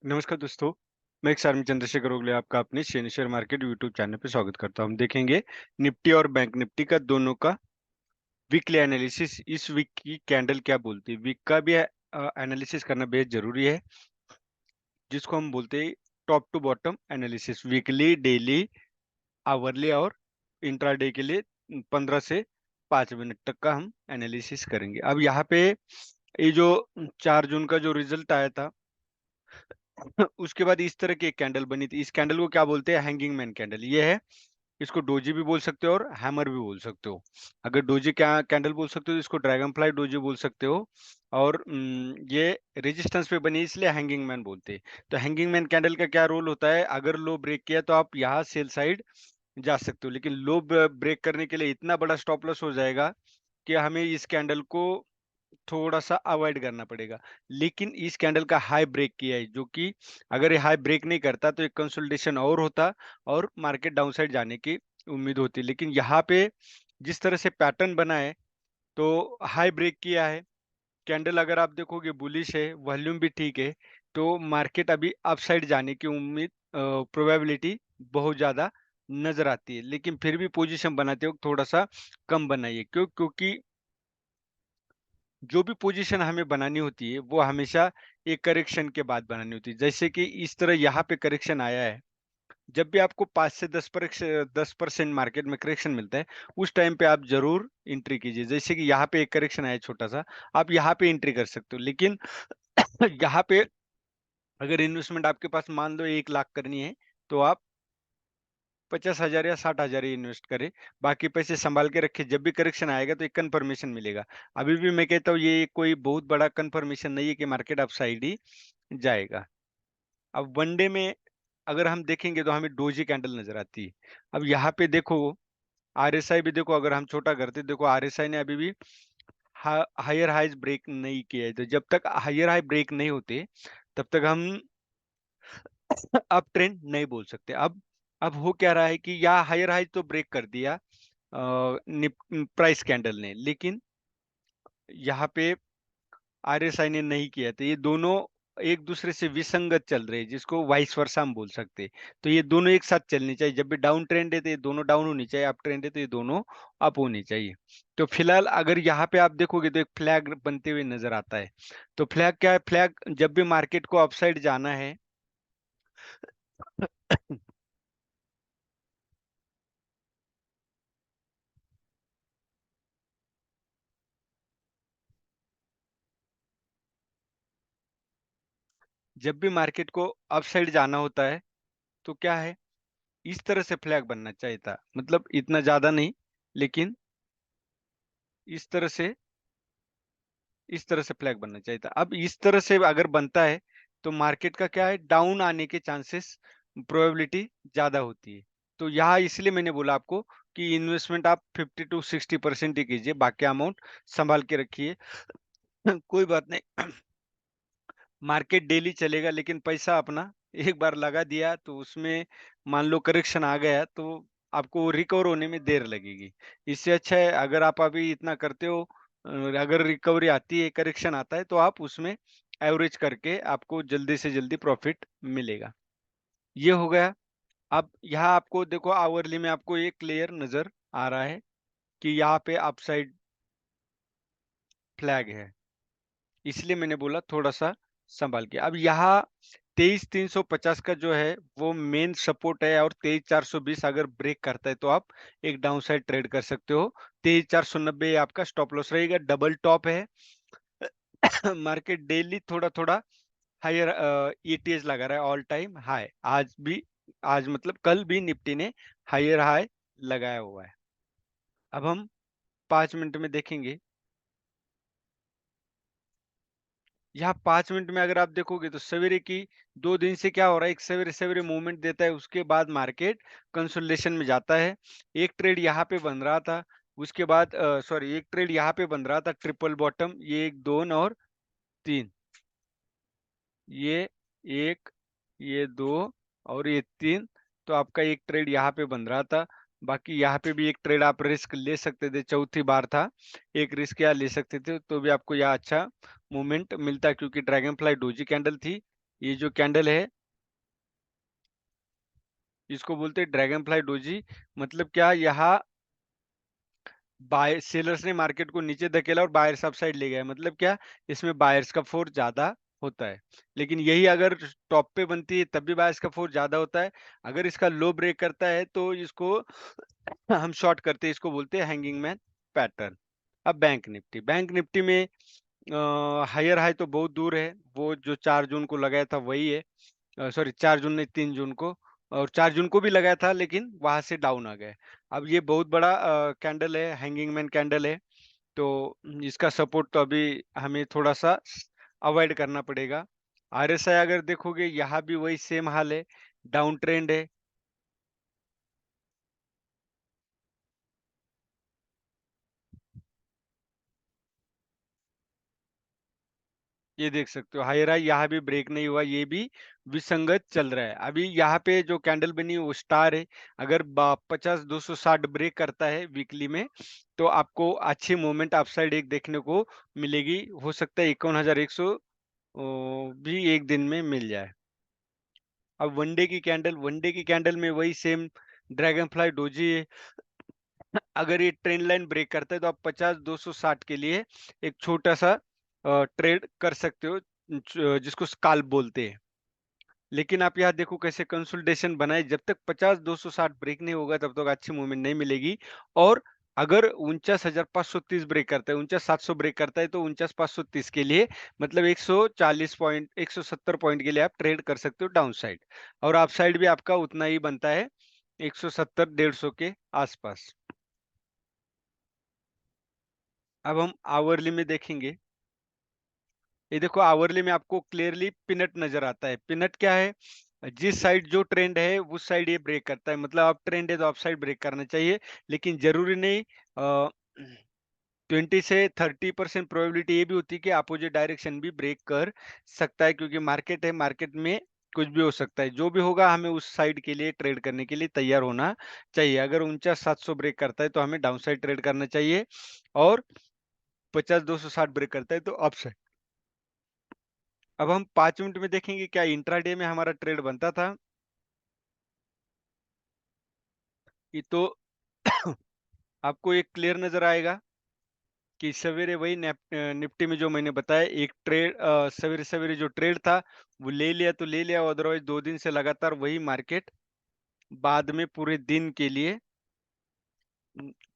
नमस्कार दोस्तों, मैं एक सार्वजनिक चंद्रशेखर ओगले आपका अपने शेयर मार्केट यूट्यूब चैनल पे स्वागत करता हूं। हम देखेंगे निफ्टी और बैंक निफ्टी का दोनों का वीकली एनालिसिस। इस वीक की कैंडल क्या बोलती है, वीक का भी एनालिसिस करना बेहद जरूरी है, जिसको हम बोलते हैं top to bottom analysis. Weekly, daily, hourly और इंट्राडे के लिए 15 से 5 मिनट तक का हम एनालिसिस करेंगे। अब यहाँ पे ये जो 4 जून का जो रिजल्ट आया था, उसके बाद इस तरह की एक कैंडल बनी थी। इस कैंडल को क्या बोलते हैं? Hanging man candle. ये है, इसको डोजी भी बोल सकते हो और हैमर भी बोल सकते हो। अगर डोजी क्या कैंडल बोल सकते हो तो इसको ड्रैगन फ्लाई डोजी बोल सकते हो। और ये रेजिस्टेंस पे बनी इसलिए हैंगिंग मैन बोलते हैं। तो हैंगिंग मैन कैंडल का क्या रोल होता है? अगर लो ब्रेक किया तो आप यहाँ सेल साइड जा सकते हो, लेकिन लो ब्रेक करने के लिए इतना बड़ा स्टॉप लॉस हो जाएगा कि हमें इस कैंडल को थोड़ा-सा अवॉइड करना पड़ेगा। लेकिन इस कैंडल का हाई ब्रेक किया है, जो कि अगर ये हाई ब्रेक नहीं करता तो एक कंसोलिडेशन और होता और मार्केट डाउन साइड जाने की उम्मीद होती। लेकिन यहाँ पे जिस तरह से पैटर्न बना है, तो हाई ब्रेक किया है। कैंडल अगर आप देखोगे बुलिश है, वॉल्यूम भी ठीक है, तो मार्केट अभी अपसाइड जाने की उम्मीद प्रोबेबिलिटी बहुत ज़्यादा नज़र आती है। लेकिन फिर भी पोजीशन बनाते वक़्त थोड़ा-सा कम बनाइए। क्योंकि जो भी पोजीशन हमें बनानी होती है, वो हमेशा एक करेक्शन के बाद बनानी होती है। जैसे कि इस तरह यहाँ पे करेक्शन आया है, जब भी आपको 5 से 10% मार्केट में करेक्शन मिलता है, उस टाइम पे आप ज़रूर एंट्री कीजिए। जैसे कि यहाँ पे एक करेक्शन आया छोटा-सा, आप यहाँ पे एंट्री कर सकते हो। लेकिन यहाँ पे अगर इन्वेस्टमेंट आपके पास मान लो 1 लाख करनी है, तो आप 50,000 या 60,000 ही इन्वेस्ट करें, बाकी पैसे सँभाल के रखें। जब भी करेक्शन आएगा तो एक कन्फर्मेशन मिलेगा। अभी भी मैं कहता हूँ ये कोई बहुत बड़ा कन्फर्मेशन नहीं है कि मार्केट अपसाइड ही जाएगा। अब वन डे में अगर हम देखेंगे तो हमें डोजी कैंडल नज़र आती है। अब यहाँ पे देखो, आरएसआई भी देखो, अगर हम छोटा करते देखो आरएसआई ने अभी भी हायर हाइज ब्रेक नहीं किया है। तो जब तक हायर हाई ब्रेक नहीं होते, तब तक हम अप ट्रेंड नहीं बोल सकते। अब हो क्या रहा है कि यहाँ हायर हाई तो ब्रेक कर दिया प्राइस कैंडल ने, लेकिन यहाँ पे आरएसआई ने नहीं किया। तो ये दोनों एक दूसरे से विसंगत चल रहे हैं, जिसको वाइस वर्सा हम बोल सकते हैं। तो ये दोनों एक साथ चलनी चाहिए। जब भी डाउन ट्रेंड है तो ये दोनों डाउन होनी चाहिए, अप ट्रेंड है तो ये दोनों अप होनी चाहिए। तो फिलहाल अगर यहाँ पे आप देखोगे तो एक फ्लैग बनते हुए नजर आता है। तो फ्लैग क्या है? फ्लैग जब भी मार्केट को अपसाइड जाना है, जब भी मार्केट को अपसाइड जाना होता है, तो क्या है, इस तरह से फ्लैग बनना चाहिए था। मतलब इतना ज्यादा नहीं, लेकिन इस तरह से इस तरह से फ्लैग बनना चाहिए था। अब इस तरह से अगर बनता है तो मार्केट का क्या है, डाउन आने के चांसेस, प्रोबेबिलिटी ज़्यादा होती है। तो यहाँ इसलिए मैंने बोला आपको कि इन्वेस्टमेंट आप 50 टू 60% ही कीजिए, बाकी अमाउंट संभाल के रखिए। कोई बात नहीं, मार्केट डेली चलेगा, लेकिन पैसा अपना एक बार लगा दिया तो उसमें मान लो करेक्शन आ गया तो आपको रिकवर होने में देर लगेगी। इससे अच्छा है अगर आप अभी इतना करते हो, अगर रिकवरी आती है, करेक्शन आता है, तो आप उसमें एवरेज करके आपको जल्दी से जल्दी प्रॉफिट मिलेगा। ये हो गया। अब यहाँ आपको देखो आवरली में आपको एक क्लियर नजर आ रहा है कि यहाँ पे अपसाइड फ्लैग है। इसलिए मैंने बोला थोड़ा-सा संभाल के। अब यहाँ 23,350 का जो है वो मेन सपोर्ट है, और 23,420 अगर ब्रेक करता है तो आप एक डाउन साइड ट्रेड कर सकते हो। 23,490 आपका स्टॉप लॉस रहेगा, डबल टॉप है। मार्केट डेली थोड़ा-थोड़ा हायर ईटीएस लगा रहा है, ऑल टाइम हाई। आज मतलब कल भी निफ्टी ने हायर हाई लगाया हुआ है। अब हम 5 मिनट में देखेंगे। यहाँ 5 मिनट में अगर आप देखोगे तो सवेरे की 2 दिन से क्या हो रहा है, एक सवेरे-सवेरे मूवमेंट देता है, उसके बाद मार्केट कंसोलिडेशन में जाता है। एक ट्रेड यहाँ पे बन रहा था, उसके बाद सॉरी, एक ट्रेड यहाँ पे बन रहा था ट्रिपल बॉटम, ये 1, 2 और 3, ये 1, ये 2 और ये 3। तो आपका एक ट्रेड यहाँ पे बन रहा था। बाकी यहाँ पे भी एक ट्रेड आप रिस्क ले सकते थे, चौथी बार था, एक रिस्क यहाँ ले सकते थे, तो भी आपको यहाँ अच्छा मूवमेंट मिलता, क्योंकि ड्रैगन फ्लाई डोजी कैंडल थी। ये जो कैंडल है इसको बोलते हैं ड्रैगन फ्लाई डोजी। मतलब क्या, यहाँ बाय सेलर्स ने मार्केट को नीचे धकेला और बायर्स अप साइड ले गए। मतलब क्या, इसमें बायर्स का फोर्स ज्यादा होता है। लेकिन यही अगर टॉप पे बनती है तब भी बायर्स का फोर्स ज्यादा होता है। अगर इसका लो ब्रेक करता है तो इसको हम शॉर्ट करते हैं, इसको बोलते हैं हैंगिंग मैन पैटर्न। अब बैंक निफ्टी में हायर हाई तो बहुत दूर है, वो जो 4 जून को लगाया था वही है। सॉरी, 4 जून नहीं, 3 जून को। और 4 जून को भी लगाया था लेकिन वहां से डाउन आ गए। अब ये बहुत बड़ा कैंडल है, हैंगिंग मैन कैंडल है। तो इसका सपोर्ट तो अभी हमें थोड़ा सा अवॉइड करना पड़ेगा। आरएसआई अगर देखोगे यहाँ भी वही सेम हाल है, डाउन ट्रेंड है। ये देख सकते हो हायर हाई यहाँ भी ब्रेक नहीं हुआ, ये भी विसंगत चल रहा है। अभी यहाँ पे जो कैंडल बनी है वो स्टार है। अगर 50 260 ब्रेक करता है वीकली में तो आपको अच्छी मूवमेंट अपसाइड एक देखने को मिलेगी। हो सकता है 51,100 भी एक दिन में मिल जाए। अब वनडे की कैंडल में वही सेम ड्रैगन फ्लाई डोजी है। अगर ये ट्रेंड लाइन ब्रेक करता है तो आप 50 260 के लिए एक छोटा सा ट्रेड कर सकते हो, जिसको स्काल्प बोलते हैं। लेकिन आप यहाँ देखो कैसे कंसोलिडेशन बनाए, जब तक 50 260 ब्रेक नहीं होगा तब तक अच्छी मूवमेंट नहीं मिलेगी। और अगर 49,530 ब्रेक करता है, 49,700 ब्रेक करता है तो 49,530 के लिए मतलब 140 पॉइंट 170 पॉइंट के लिए आप ट्रेड कर सकते हो डाउन साइड। और अप साइड भी आपका उतना ही बनता है, 170 150 के आसपास। अब हम आवरली में देखेंगे। ये देखो आवरली में आपको क्लियरली पिनट नजर आता है। पिनट क्या है, जिस साइड जो ट्रेंड है उस साइड ये ब्रेक करता है। मतलब आप ट्रेंड है तो आप साइड ब्रेक करना चाहिए। लेकिन जरूरी नहीं, 20 से 30% प्रोबेबिलिटी ये भी होती है कि अपोजिट डायरेक्शन भी ब्रेक कर सकता है, क्योंकि मार्केट है, मार्केट में कुछ भी हो सकता है। जो भी होगा हमें उस साइड के लिए ट्रेड करने के लिए तैयार होना चाहिए। अगर 49,700 ब्रेक करता है तो हमें डाउन साइड ट्रेड करना चाहिए, और 50 260 ब्रेक करता है तो अप। अब हम 5 मिनट में देखेंगे क्या इंट्राडे में हमारा ट्रेड बनता था। ये तो आपको एक क्लियर नजर आएगा कि सवेरे वही निफ्टी में जो मैंने बताया, एक ट्रेड सवेरे सवेरे जो ट्रेड था वो ले लिया तो ले लिया, अदरवाइज 2 दिन से लगातार वही मार्केट बाद में पूरे दिन के लिए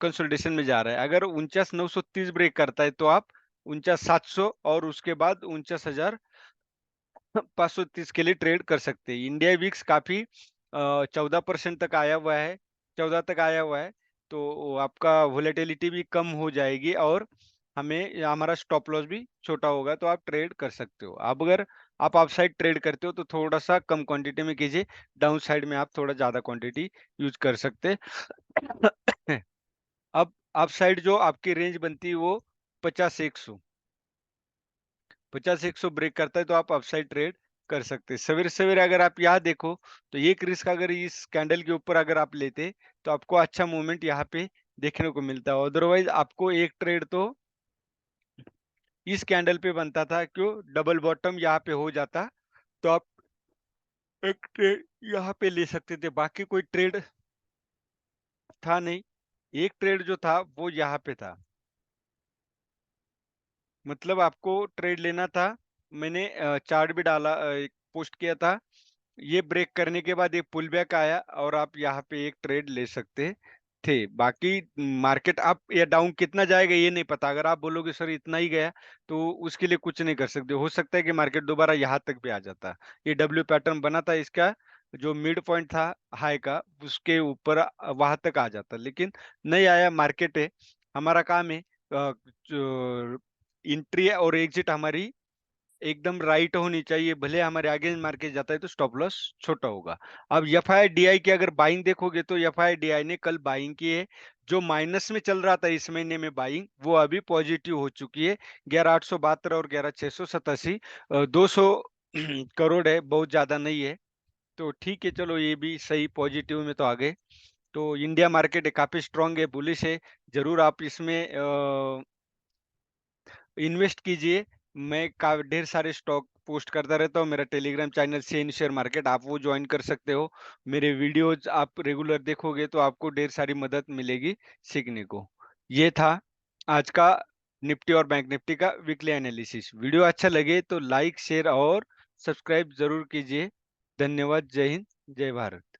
कंसोलिडेशन में जा रहा है। अगर 49,930 ब्रेक करता है तो आप 49,700 और उसके बाद 49,530 के लिए ट्रेड कर सकते हैं। इंडिया विक्स काफी 14% तक आया हुआ है, 14 तक आया हुआ है। तो आपका वोलेटिलिटी भी कम हो जाएगी और हमें हमारा स्टॉप लॉस भी छोटा होगा, तो आप ट्रेड कर सकते हो। अब अगर आप अप साइड ट्रेड करते हो तो थोड़ा सा कम क्वांटिटी में कीजिए, डाउन साइड में आप थोड़ा ज्यादा क्वांटिटी यूज कर सकते हैं। अब अप साइड जो आपकी रेंज बनती है वो 50 100, 50 100 ब्रेक करता है तो आप अपसाइड ट्रेड कर सकते हैं। सवेरे सवेरे अगर आप यहाँ देखो तो एक रिस्क अगर इस कैंडल के ऊपर अगर आप लेते तो आपको अच्छा मूवमेंट यहाँ पे देखने को मिलता है। अदरवाइज आपको एक ट्रेड तो इस कैंडल पे बनता था, क्यों डबल बॉटम यहाँ पे हो जाता तो आप एक ट्रेड यहाँ पे ले सकते थे, बाकी कोई ट्रेड था नहीं। एक ट्रेड जो था वो यहाँ पे था, मतलब आपको ट्रेड लेना था। मैंने चार्ट भी डाला, एक पोस्ट किया था। ये ब्रेक करने के बाद एक पुल बैक आया और आप यहाँ पे एक ट्रेड ले सकते थे। बाकी मार्केट अप या डाउन कितना जाएगा ये नहीं पता। अगर आप बोलोगे सर इतना ही गया तो उसके लिए कुछ नहीं कर सकते। हो सकता है कि मार्केट दोबारा यहाँ तक भी आ जाता। ये डब्ल्यू पैटर्न बना था, इसका जो मिड पॉइंट था हाई का उसके ऊपर वहां तक आ जाता, लेकिन नहीं आया। मार्केट है, हमारा काम है जो एंट्री और एग्जिट हमारी एकदम राइट होनी चाहिए। भले हमारे आगे मार्केट जाता है तो स्टॉप लॉस छोटा होगा। अब एफ आई डी आई की अगर बाइंग देखोगे तो एफ आई डी आई ने कल बाइंग की है। जो माइनस में चल रहा था इस महीने में बाइंग, वो अभी पॉजिटिव हो चुकी है। 11,872 और 11,687, 200 करोड़ है, बहुत ज्यादा नहीं है। तो ठीक है, चलो ये भी सही पॉजिटिव में तो आ गए। तो इंडिया मार्केट है, काफी स्ट्रांग है, बुलिश है। जरूर आप इसमें इन्वेस्ट कीजिए। मैं ढेर सारे स्टॉक पोस्ट करता रहता हूँ। मेरा Telegram channel Sen share market, आप वो ज्वाइन कर सकते हो। मेरे वीडियोज आप रेगुलर देखोगे तो आपको ढेर सारी मदद मिलेगी सीखने को। ये था आज का निफ्टी और बैंक निफ्टी का वीकली एनालिसिस। वीडियो अच्छा लगे तो लाइक शेयर और सब्सक्राइब जरूर कीजिए। धन्यवाद। जय हिंद, जय भारत।